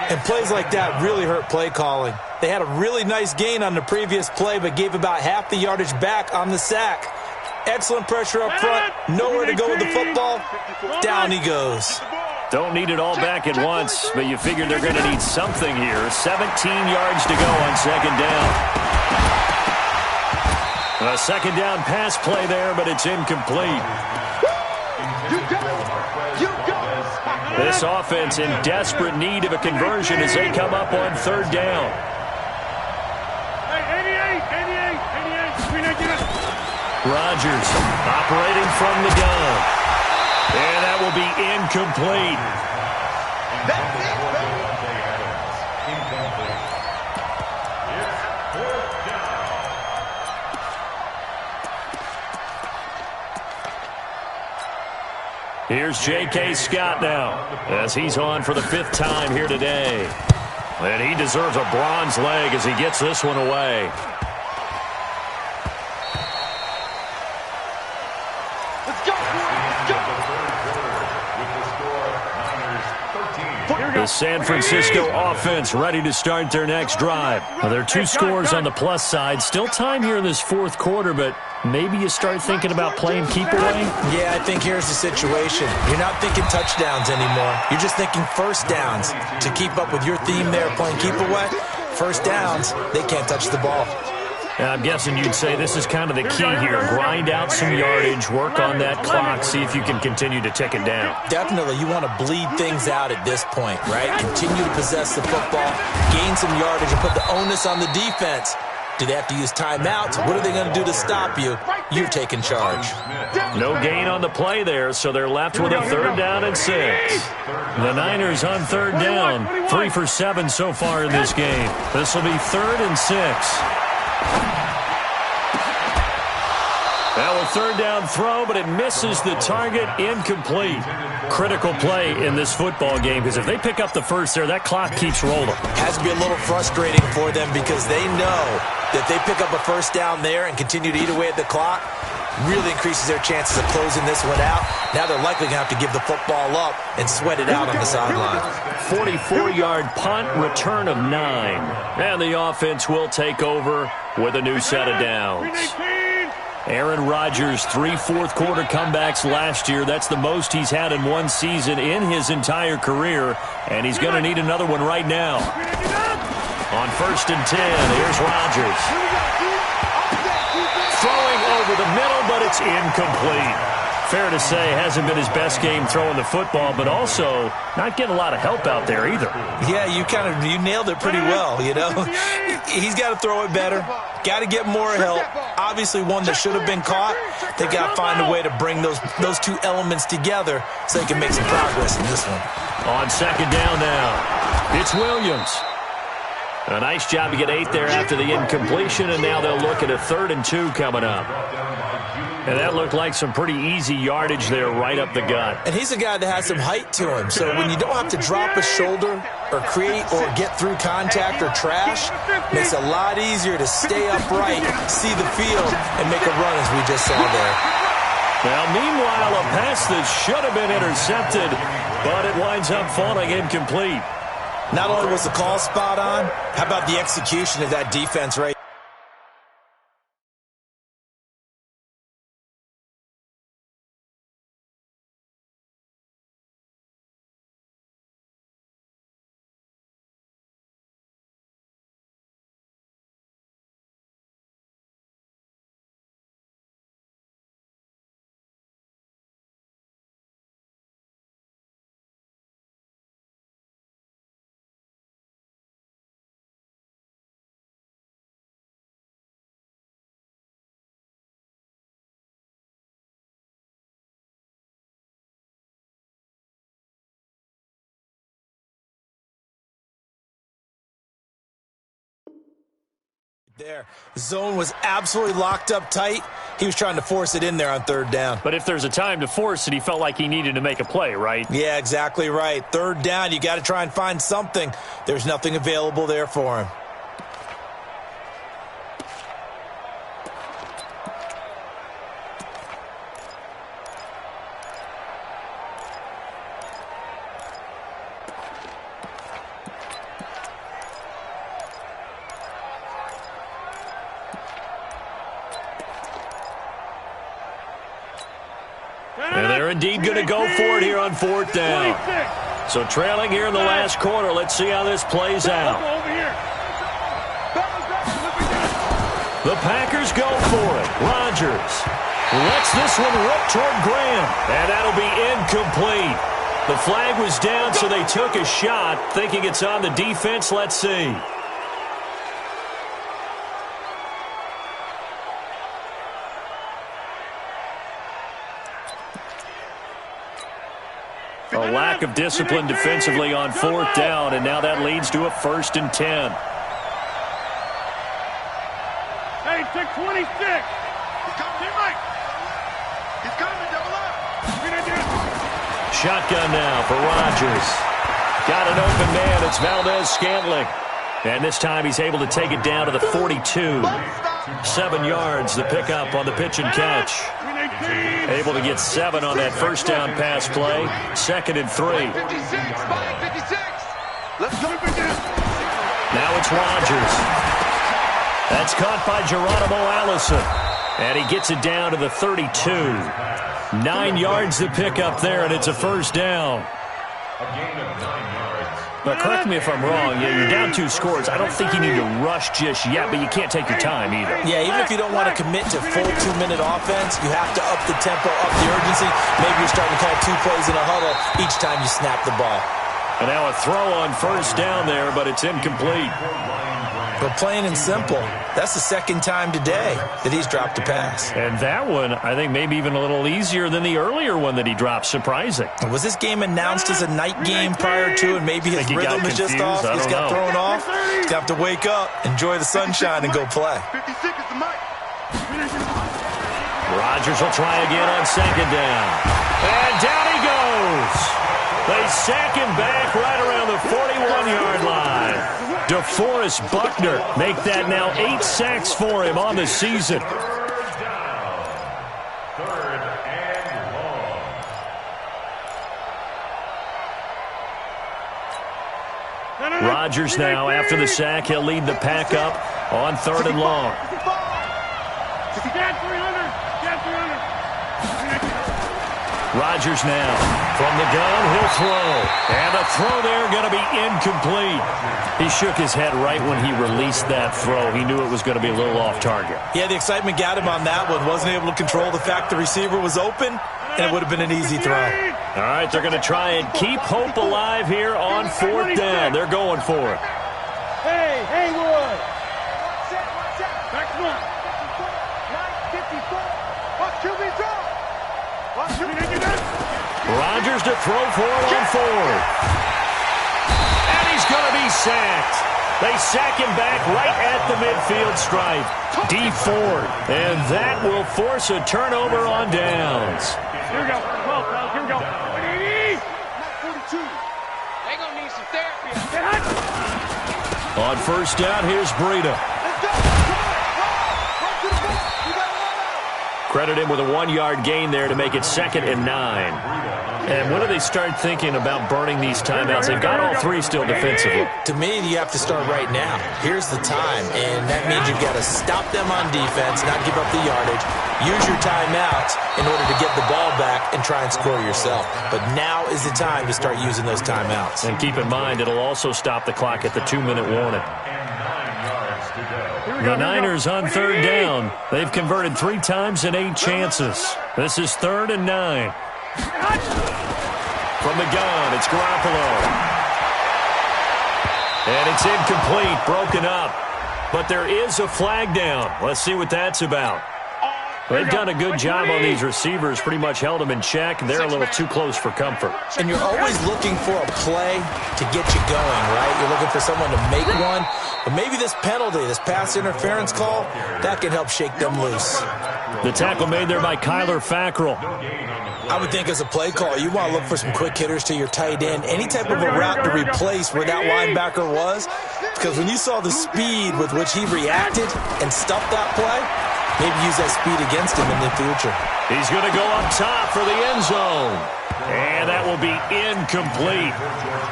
And plays like that really hurt play calling. They had a really nice gain on the previous play, but gave about half the yardage back on the sack. Excellent pressure up front, nowhere to go with the football. Down he goes. Don't need it all back at once, but you figure they're going to need something here. 17 yards to go on 2nd down. A 2nd down pass play there, but it's incomplete. This offense in desperate need of a conversion as they come up on 3rd down. Hey, 88. Rodgers operating from the gun. And that will be incomplete. Here's J.K. Scott now, as he's on for the 5th time here today. And he deserves a bronze leg as he gets this one away. The San Francisco offense ready to start their next drive. Now, there are 2 scores on the plus side. Still time here in this 4th quarter, but maybe you start thinking about playing keep away? Yeah, I think here's the situation. You're not thinking touchdowns anymore. You're just thinking 1st downs. To keep up with your theme there, playing keep away, 1st downs, they can't touch the ball. I'm guessing you'd say this is kind of the key here. Grind out some yardage, work on that clock, see if you can continue to tick it down. Definitely. You want to bleed things out at this point, right? Continue to possess the football, gain some yardage, and put the onus on the defense. Do they have to use timeouts? What are they going to do to stop you? you're taking charge. No gain on the play there, so they're left with a 3rd down and 6. The Niners on 3rd down, 3 for 7 so far in this game. This will be 3rd and 6. Now a 3rd down throw, but it misses the target, incomplete. Critical play in this football game, because if they pick up the first there, that clock keeps rolling. Has to be a little frustrating for them because they know that they pick up a 1st down there and continue to eat away at the clock, really increases their chances of closing this one out. Now they're likely going to have to give the football up and sweat it out on the sideline. 44-yard punt, return of 9. And the offense will take over with a new set of downs. Aaron Rodgers, 3 fourth-quarter comebacks last year. That's the most he's had in one season in his entire career, and he's going to need another one right now. On 1st and 10, here's Rodgers. Throwing over the middle, but it's incomplete. Fair to say, hasn't been his best game throwing the football, but also not getting a lot of help out there either. Yeah, you nailed it pretty well, you know. He's got to throw it better. Got to get more help. Obviously one that should have been caught. They got to find a way to bring those two elements together so they can make some progress in this one. On 2nd down now, it's Williams. A nice job to get 8 there after the incompletion, and now they'll look at a 3rd and 2 coming up. And that looked like some pretty easy yardage there right up the gut. And he's a guy that has some height to him, so when you don't have to drop a shoulder or create or get through contact or trash, makes it a lot easier to stay upright, see the field, and make a run as we just saw there. Now, meanwhile, a pass that should have been intercepted, but it winds up falling incomplete. Not only was the call spot on, how about the execution of that defense right? There. The zone was absolutely locked up tight. He was trying to force it in there on 3rd down. But if there's a time to force it, he felt like he needed to make a play, right? Yeah, exactly right. 3rd down, you got to try and find something. There's nothing available there for him. And they're indeed going to go for it here on 4th down. So trailing here in the last quarter. Let's see how this plays out. The Packers go for it. Rodgers lets this one rip toward Graham. And that'll be incomplete. The flag was down, so they took a shot, thinking it's on the defense. Let's see. A lack of discipline defensively on 4th down, and now that leads to a 1st and 10. Hey, take 26. He's coming, Mike. He's coming, double up. Shotgun now for Rodgers. Got an open man. It's Valdez-Scantling. And this time he's able to take it down to the 42. 7 yards, the pickup on the pitch and catch. Able to get 7 on that 1st down pass play. 2nd and 3. 56, 56. Let's go. Now it's Rodgers. That's caught by Geronimo Allison. And he gets it down to the 32. 9 yards the pickup there, and it's a 1st down. A gain of 9 yards. But correct me if I'm wrong. Yeah, you're down 2 scores. I don't think you need to rush just yet, but you can't take your time either. Yeah, even if you don't want to commit to full 2-minute offense, you have to up the tempo, up the urgency. Maybe you're starting to call 2 plays in a huddle each time you snap the ball. And now a throw on 1st down there, but it's incomplete. But plain and simple, that's the second time today that he's dropped a pass. And that one, I think maybe even a little easier than the earlier one that he dropped. Surprising. Was this game announced as a night game prior to, and maybe his rhythm is just off? He's got thrown off. He's got to wake up, enjoy the sunshine, and go play. 50 seconds to Mike. Rodgers will try again on second down. And down he goes. They sack him back right around the 41-yard line. DeForest Buckner make that now 8 sacks for him on the season. Rodgers now, after the sack, he'll lead the pack up on 3rd and long. Rodgers now from the gun, he'll throw. And the throw there going to be incomplete. He shook his head right when he released that throw. He knew it was going to be a little off target. Yeah, the excitement got him on that one. Wasn't able to control the fact the receiver was open, and it would have been an easy throw. All right, they're going to try and keep hope alive here on 4th down. They're going for it. Hey, Haywood. Back one. 954. Watch QB throw. Watch QB. Rodgers to throw for it on 4th. And he's going to be sacked. They sack him back right at the midfield stripe. D Ford. And that will force a turnover on downs. Here we go. 12, here we go. 42. They gonna need some therapy. On 1st down, here's Breida. Let's go. Run to the ball. You got to run out. Credit him with a 1-yard gain there to make it 2nd and 9. And when do they start thinking about burning these timeouts? They've got all 3 still defensively. To me, you have to start right now. Here's the time, and that means you've got to stop them on defense, not give up the yardage, use your timeouts in order to get the ball back and try and score yourself. But now is the time to start using those timeouts. And keep in mind, it'll also stop the clock at the 2-minute warning. The Niners on 3rd down. They've converted 3 times in 8 chances. This is 3rd and 9. From the gun, it's Garoppolo. And it's incomplete, broken up. But there is a flag down. Let's see what that's about. They've done a good job on these receivers, pretty much held them in check. They're a little too close for comfort. And you're always looking for a play to get you going, right? You're looking for someone to make one. But maybe this penalty, this pass interference call, that can help shake them loose. The tackle made there by Kyler Fackrell. I would think as a play call, you want to look for some quick hitters to your tight end, any type of a route to replace where that linebacker was. Because when you saw the speed with which he reacted and stuffed that play, maybe use that speed against him in the future. He's going to go up top for the end zone. And that will be incomplete.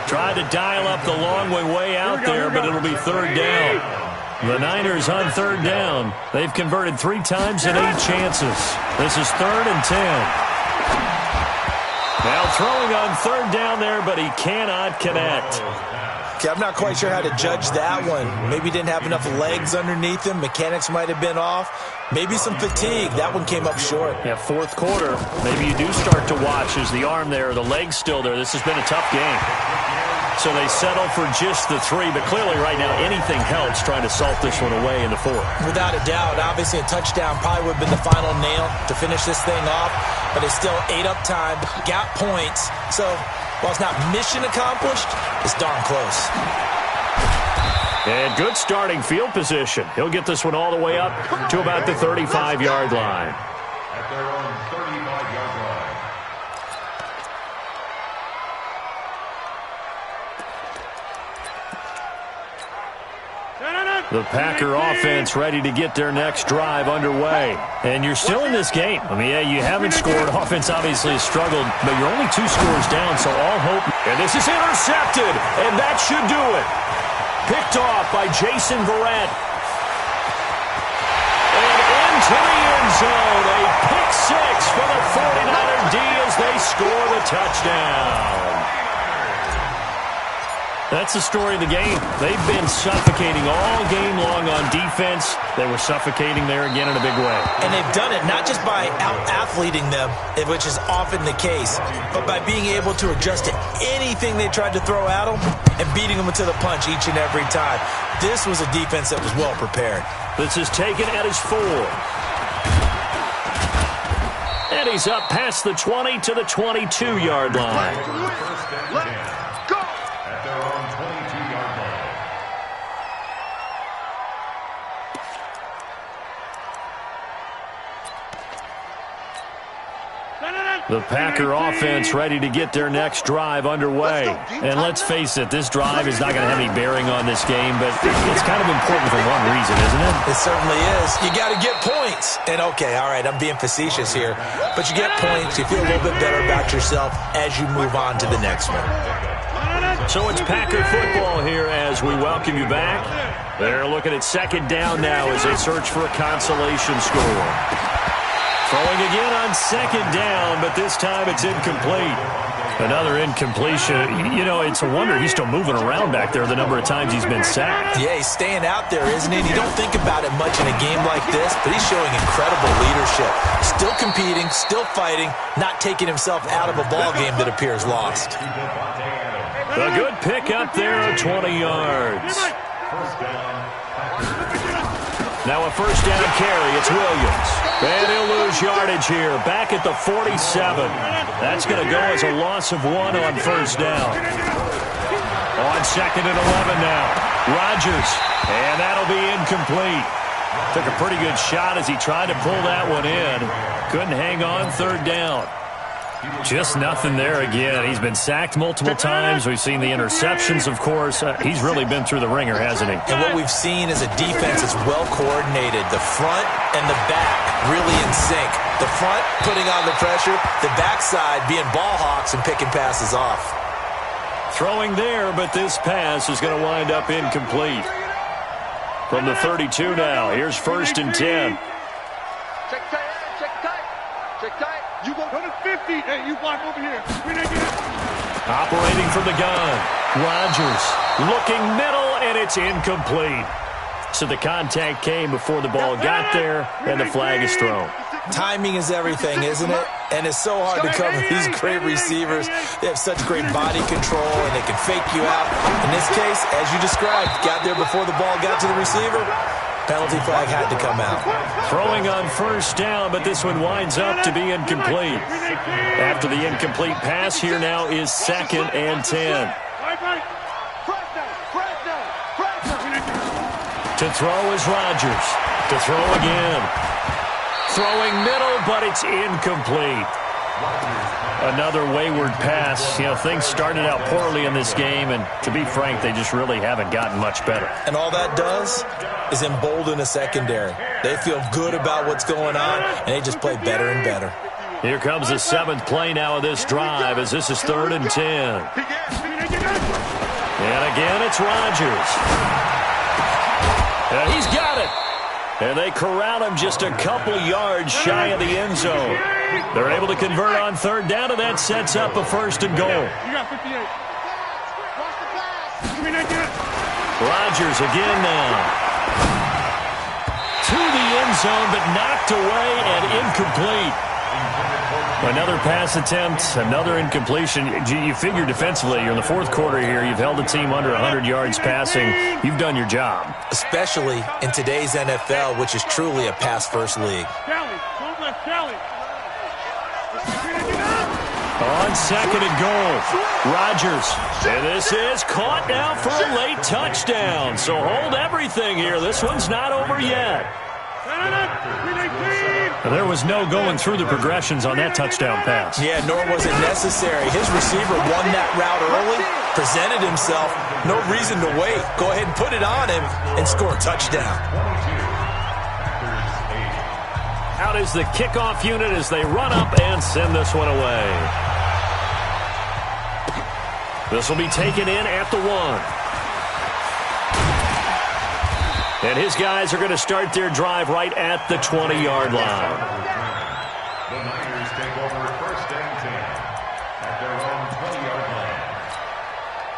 Tried to dial up the long way out there, but it'll be 3rd down. The Niners on 3rd down. They've converted 3 times in 8 chances. This is 3rd and 10. Now throwing on 3rd down there, but he cannot connect. Okay, I'm not quite sure how to judge that one. Maybe didn't have enough legs underneath him. Mechanics might have been off. Maybe some fatigue. That one came up short. Yeah, 4th quarter. Maybe you do start to watch as the arm there, the leg's still there. This has been a tough game. So they settle for just the 3, but clearly right now anything helps trying to salt this one away in the 4th. Without a doubt, obviously a touchdown probably would have been the final nail to finish this thing off, but they still ate up time, got points. So while it's not mission accomplished, it's darn close. And good starting field position. He'll get this one all the way up to about the 35-yard line. At their own 35-yard line. The Packer offense ready to get their next drive underway. And you're still in this game. I mean, yeah, you haven't scored. Offense obviously has struggled, but you're only 2 scores down, so all hope. And this is intercepted, and that should do it. Picked off by Jason Verrett. And into the end zone. A pick 6 for the 49er D as they score the touchdown. That's the story of the game. They've been suffocating all game long on defense. They were suffocating there again in a big way. And they've done it not just by out-athleting them, which is often the case, but by being able to adjust to anything they tried to throw at them and beating them to the punch each and every time. This was a defense that was well prepared. This is taken at his 4. And he's up past the 20 to the 22-yard line. Let's go! At their own 22-yard line. The Packer offense ready to get their next drive underway. And let's face it, this drive is not going to have any bearing on this game, but it's kind of important for one reason, isn't it? It certainly is. You got to get points. And, okay, all right, I'm being facetious here, but you get points, you feel a little bit better about yourself as you move on to the next one. So it's Packer football here as we welcome you back. They're looking at second down now as they search for a consolation score. Throwing again on second down, but this time it's incomplete. Another incompletion. You know, it's a wonder he's still moving around back there the number of times he's been sacked. Yeah, he's staying out there, isn't he? And you don't think about it much in a game like this, but he's showing incredible leadership. Still competing, still fighting, not taking himself out of a ball game that appears lost. A good pick up there of 20 yards. Now a first down carry. It's Williams. And he'll lose yardage here. Back at the 47. That's going to go as a loss of 1 on first down. On second and 11 now. Rodgers. And that'll be incomplete. Took a pretty good shot as he tried to pull that one in. Couldn't hang on third down. Just nothing there again. He's been sacked multiple times. We've seen the interceptions, of course. He's really been through the ringer, hasn't he? And what we've seen is a defense that's well coordinated. The front and the back really in sync. The front putting on the pressure, the backside being ball hawks and picking passes off. Throwing there, but this pass is going to wind up incomplete. From the 32 now, here's first and 10. Check tight, check tight, check tight. You go to the 50. Hey, you block over here. Operating from the gun. Rodgers looking middle, and it's incomplete. So the contact came before the ball got there, and the flag is thrown. Timing is everything, isn't it? And it's so hard to cover these great receivers. They have such great body control, and they can fake you out. In this case, as you described, got there before the ball got to the receiver. Penalty flag had to come out. Throwing on first down, but this one winds up to be incomplete. After the incomplete pass, here now is second and 10. To throw is Rodgers. To throw again. Throwing middle, but it's incomplete. Another wayward pass. You know, things started out poorly in this game, and to be frank, they just really haven't gotten much better. And all that does is embolden a secondary. They feel good about what's going on, and they just play better and better. Here comes the 7th play now of this drive as this is 3rd and 10. And again, it's Rodgers. And he's got it. And they corral him just a couple yards shy of the end zone. They're able to convert on third down, and that sets up a first and goal. You got 58. Rodgers again now. To the end zone, but knocked away and incomplete. Another pass attempt, another incompletion. You figure defensively, you're in the fourth quarter here. You've held the team under 100 yards passing. You've done your job. Especially in today's NFL, which is truly a pass-first league. On second and goal, Rodgers. And this is caught now for a late touchdown. So hold everything here. This one's not over yet. There was no going through the progressions on that touchdown pass. Yeah, nor was it necessary. His receiver won that route early, presented himself. No reason to wait. Go ahead and put it on him and score a touchdown. Out is the kickoff unit as they run up and send this one away. This will be taken in at the 1. And his guys are going to start their drive right at the 20-yard line. The Niners take over first and 10 at their own 20-yard line.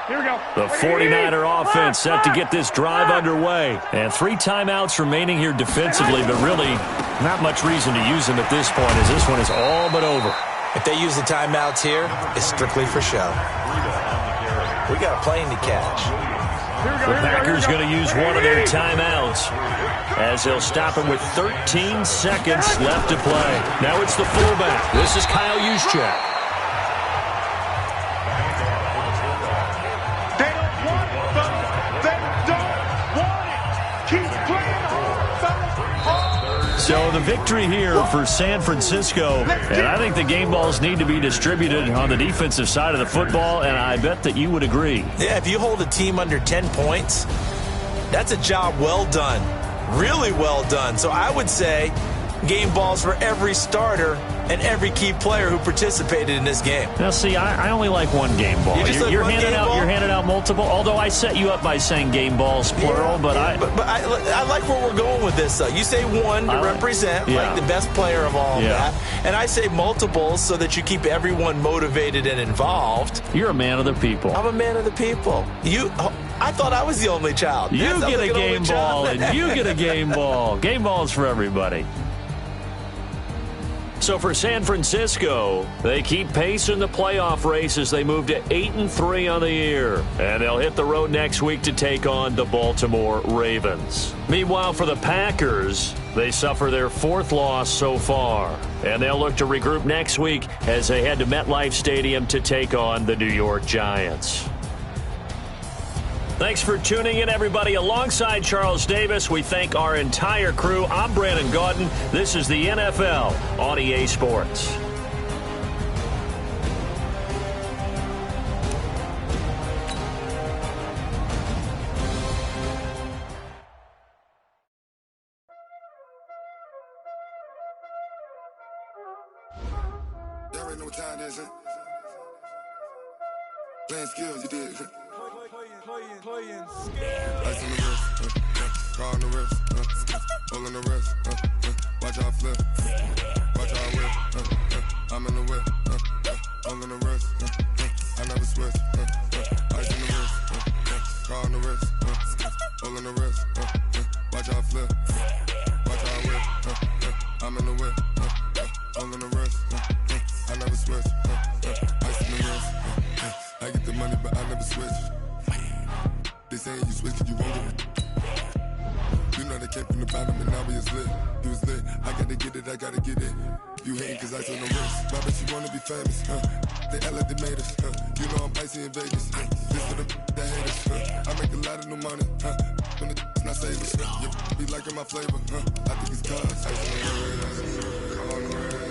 Here we go. The 49er offense set to get this drive underway. And 3 timeouts remaining here defensively, but really not much reason to use them at this point as this one is all but over. If they use the timeouts here, it's strictly for show. We got a plane to catch. The Packers going to use one of their timeouts as they'll stop him with 13 seconds left to play. Now it's the fullback. This is Kyle Juszczyk. They don't want it, fellas. They don't want it. Keep playing hard, fellas. So the victory here for San Francisco, and I think the game balls need to be distributed on the defensive side of the football, and I bet that you would agree. Yeah, if you hold a team under 10 points, that's a job well done, really well done. So I would say game balls for every starter and every key player who participated in this game. Now, see, I only like one game ball. You're handing out multiple, although I set you up by saying game balls, plural, yeah, but I like where we're going with this, though. You say one to represent, like the best player of all of that, and I say multiples so that you keep everyone motivated and involved. You're a man of the people. I'm a man of the people. I thought I was the only child. You get a game ball, and you get a game ball. Game balls for everybody. So for San Francisco, they keep pace in the playoff race as they move to 8-3 on the year. And they'll hit the road next week to take on the Baltimore Ravens. Meanwhile, for the Packers, they suffer their 4th loss so far. And they'll look to regroup next week as they head to MetLife Stadium to take on the New York Giants. Thanks for tuning in, everybody. Alongside Charles Davis, we thank our entire crew. I'm Brandon Gaudin. This is the NFL on EA Sports. Y'all already know what time it is, huh? Playing skills, you did. Playing skills. Ice on the wrist, car on the wrist, hole in the wrist, watch out flip, watch out whip, I'm in the whip, hole in the wrist, I never switch, ice on the wrist, car on the wrist, hole in the wrist, watch out flip, watch out whip, I'm in the whip, hole in the wrist, I never switch, ice on the wrist, I get the money but I never switch. They saying you switch 'cause you won't get it. You know they came from the bottom and now we is lit. You was lit, I gotta get it, I gotta get it. You hating 'cause I on the wrist. Why bet you wanna be famous, They act like they made us, You know I'm icy in Vegas, This for the that hate us, I make a lot of new money, When the not savers, You be liking my flavor, I think it's cause I on the wrist, on the wrist,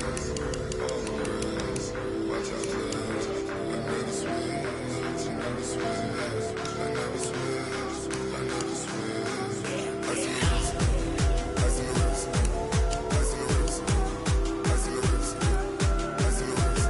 on the wrist. Watch out, I never switch, I never switch. I never switch, I never switch. Ice in the wrist, ice in the wrist, ice in the wrist, ice in the wrist, ice in the wrist,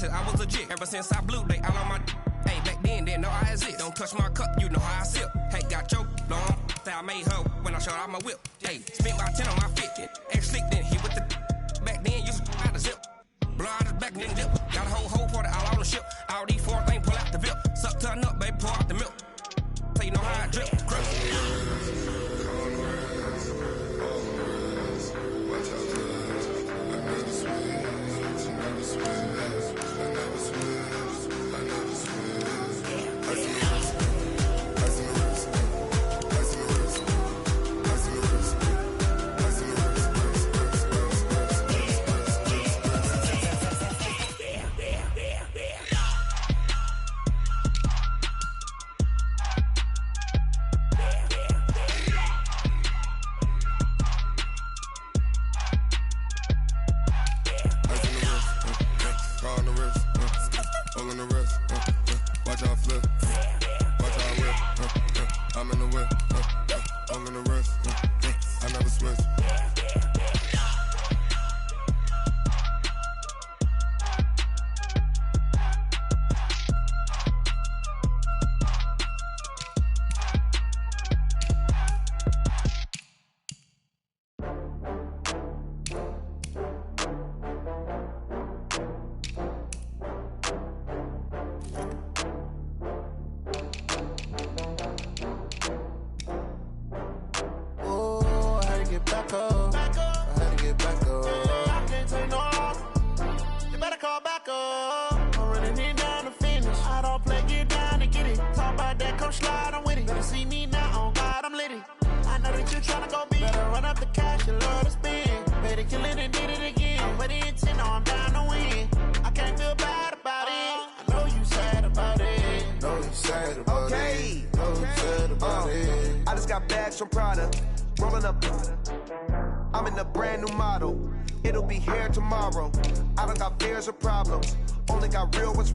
I was legit. Ever since I blew, they all on my hey, back then, didn't know I exist. Don't touch my cup, you know how I sip. Hey, got choked, long. Say I made her when I showed out my whip. Hey, spent about 10 on my fit. Ex-slick, then hit with the back then, used to out the zip. Blow out his back, then dip. Got a whole party all on the ship. All these 4 things, pull out the VIP. Suck to a nut, baby, pour out the milk. So you know how I drip. slide, I'm with it. Better see me now, on God, I'm litty. I know that you tryna go big. Better run up the cash, you love to spend. Better kill it and did it again. I'm with the intent, no, I'm down to win. I can't feel bad about it. I know you sad about it. Know you sad about it. Know you sad about it. I just got bags from Prada. Rolling up. I'm in a brand new model. It'll be here tomorrow. I don't got fears or problems. Only got real ones